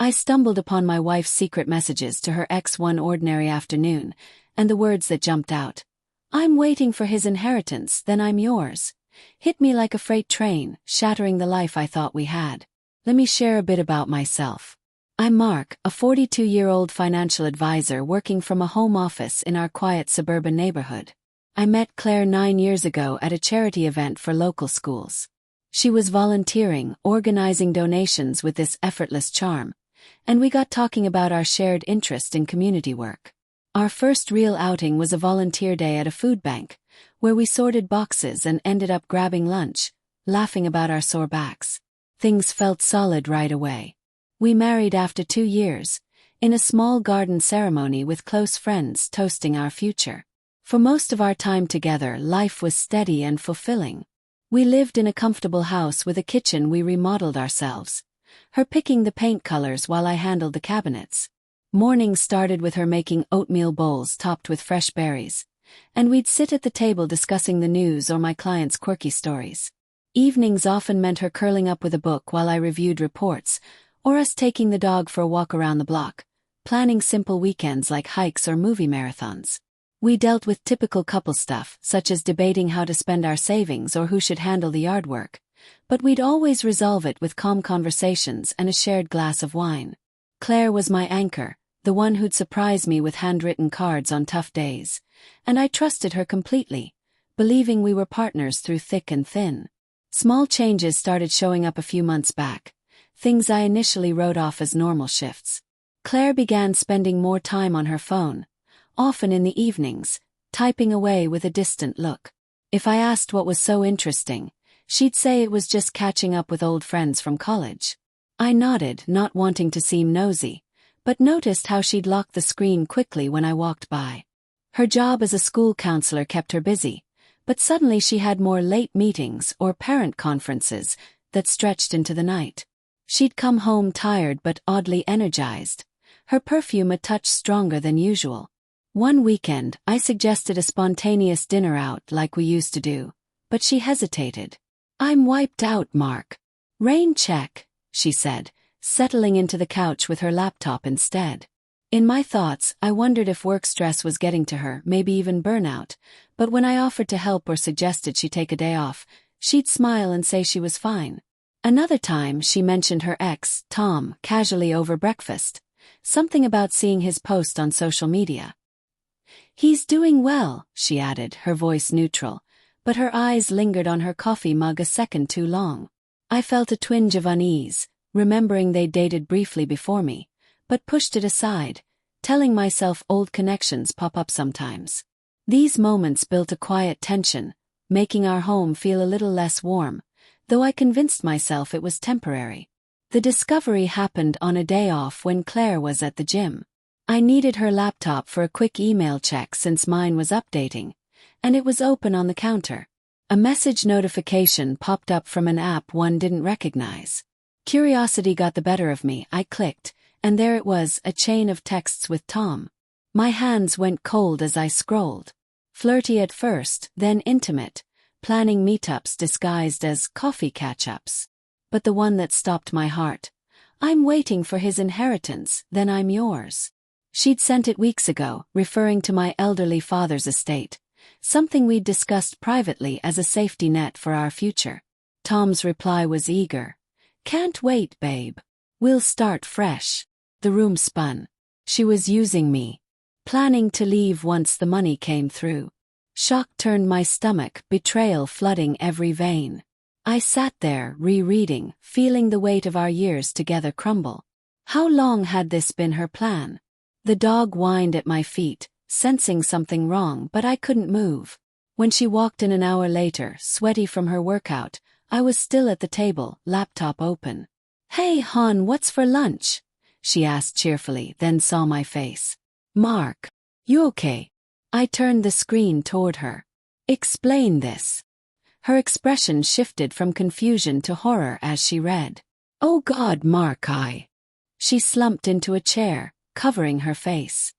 I stumbled upon my wife's secret messages to her ex one ordinary afternoon, and the words that jumped out. "I'm waiting for his inheritance, then I'm yours," hit me like a freight train, shattering the life I thought we had. Let me share a bit about myself. I'm Mark, a 42-year-old financial advisor working from a home office in our quiet suburban neighborhood. I met Claire 9 years ago at a charity event for local schools. She was volunteering, organizing donations with this effortless charm, and we got talking about our shared interest in community work. Our first real outing was a volunteer day at a food bank, where we sorted boxes and ended up grabbing lunch, laughing about our sore backs. Things felt solid right away. We married after 2 years, in a small garden ceremony with close friends toasting our future. For most of our time together, life was steady and fulfilling. We lived in a comfortable house with a kitchen we remodeled ourselves, her picking the paint colors while I handled the cabinets. Mornings started with her making oatmeal bowls topped with fresh berries, and we'd sit at the table discussing the news or my clients' quirky stories. Evenings often meant her curling up with a book while I reviewed reports, or us taking the dog for a walk around the block, planning simple weekends like hikes or movie marathons. We dealt with typical couple stuff, such as debating how to spend our savings or who should handle the yard work, but we'd always resolve it with calm conversations and a shared glass of wine. Claire was my anchor, the one who'd surprise me with handwritten cards on tough days, and I trusted her completely, believing we were partners through thick and thin. Small changes started showing up a few months back, things I initially wrote off as normal shifts. Claire began spending more time on her phone, often in the evenings, typing away with a distant look. If I asked what was so interesting, she'd say it was just catching up with old friends from college. I nodded, not wanting to seem nosy, but noticed how she'd lock the screen quickly when I walked by. Her job as a school counselor kept her busy, but suddenly she had more late meetings or parent conferences that stretched into the night. She'd come home tired but oddly energized, her perfume a touch stronger than usual. One weekend, I suggested a spontaneous dinner out like we used to do, but she hesitated. "I'm wiped out, Mark." "Rain check," she said, settling into the couch with her laptop instead. In my thoughts, I wondered if work stress was getting to her, maybe even burnout, but when I offered to help or suggested she take a day off, she'd smile and say she was fine. Another time, she mentioned her ex, Tom, casually over breakfast, something about seeing his post on social media. "He's doing well," she added, her voice neutral, but her eyes lingered on her coffee mug a second too long. I felt a twinge of unease, remembering they'd dated briefly before me, but pushed it aside, telling myself old connections pop up sometimes. These moments built a quiet tension, making our home feel a little less warm, though I convinced myself it was temporary. The discovery happened on a day off when Claire was at the gym. I needed her laptop for a quick email check since mine was updating, and it was open on the counter. A message notification popped up from an app one didn't recognize. Curiosity got the better of me. I clicked, and there it was, a chain of texts with Tom. My hands went cold as I scrolled. Flirty at first, then intimate, planning meetups disguised as coffee catch-ups. But the one that stopped my heart. "I'm waiting for his inheritance, then I'm yours." She'd sent it weeks ago, referring to my elderly father's estate, something we'd discussed privately as a safety net for our future. Tom's reply was eager. "Can't wait, babe. We'll start fresh." The room spun. She was using me, planning to leave once the money came through. Shock turned my stomach, betrayal flooding every vein. I sat there, rereading, feeling the weight of our years together crumble. How long had this been her plan? The dog whined at my feet, sensing something wrong, but I couldn't move. When she walked in an hour later, sweaty from her workout, I was still at the table, laptop open. "Hey, hon, what's for lunch?" she asked cheerfully, then saw my face. "Mark, you okay?" I turned the screen toward her. "Explain this." Her expression shifted from confusion to horror as she read. "Oh God, Mark, She slumped into a chair, covering her face.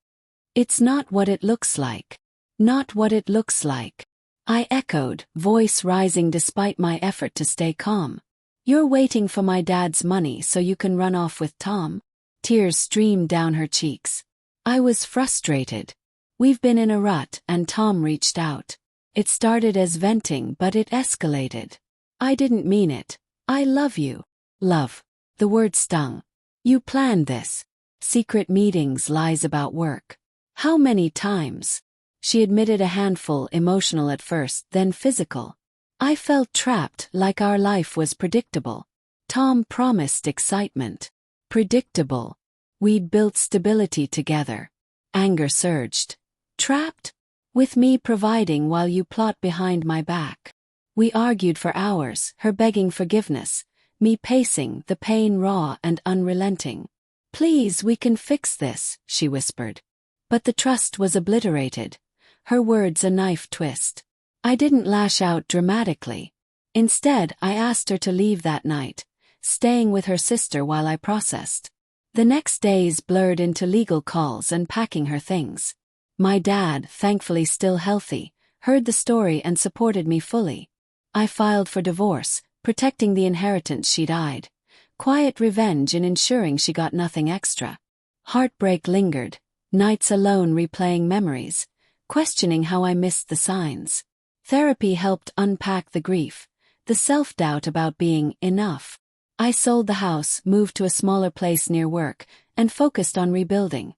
"It's not what it looks like." "Not what it looks like," I echoed, voice rising despite my effort to stay calm. "You're waiting for my dad's money so you can run off with Tom?" Tears streamed down her cheeks. I was frustrated. We've been in a rut, and Tom reached out. It started as venting, but it escalated. I didn't mean it. I love you. Love. The word stung. You planned this. Secret meetings, lies about work. How many times? She admitted a handful, emotional at first, then physical. I felt trapped, like our life was predictable. Tom promised excitement. Predictable. We'd built stability together. Anger surged. Trapped? With me providing while you plot behind my back. We argued for hours, her begging forgiveness, me pacing, the pain raw and unrelenting. Please, we can fix this, she whispered. But the trust was obliterated. Her words a knife twist. I didn't lash out dramatically. Instead, I asked her to leave that night, staying with her sister while I processed. The next days blurred into legal calls and packing her things. My dad, thankfully still healthy, heard the story and supported me fully. I filed for divorce, protecting the inheritance she'd eyed. Quiet revenge in ensuring she got nothing extra. Heartbreak lingered, nights alone replaying memories, questioning how I missed the signs. Therapy helped unpack the grief, the self-doubt about being enough. I sold the house, moved to a smaller place near work, and focused on rebuilding.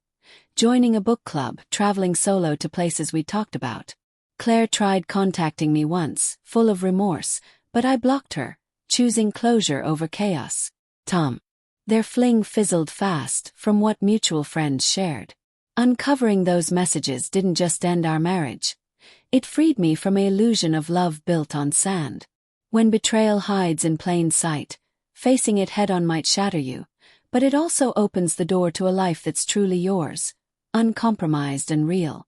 Joining a book club, traveling solo to places we talked about. Claire tried contacting me once, full of remorse, but I blocked her, choosing closure over chaos. Tom. Their fling fizzled fast, from what mutual friends shared. Uncovering those messages didn't just end our marriage. It freed me from an illusion of love built on sand. When betrayal hides in plain sight, facing it head-on might shatter you, but it also opens the door to a life that's truly yours, uncompromised and real.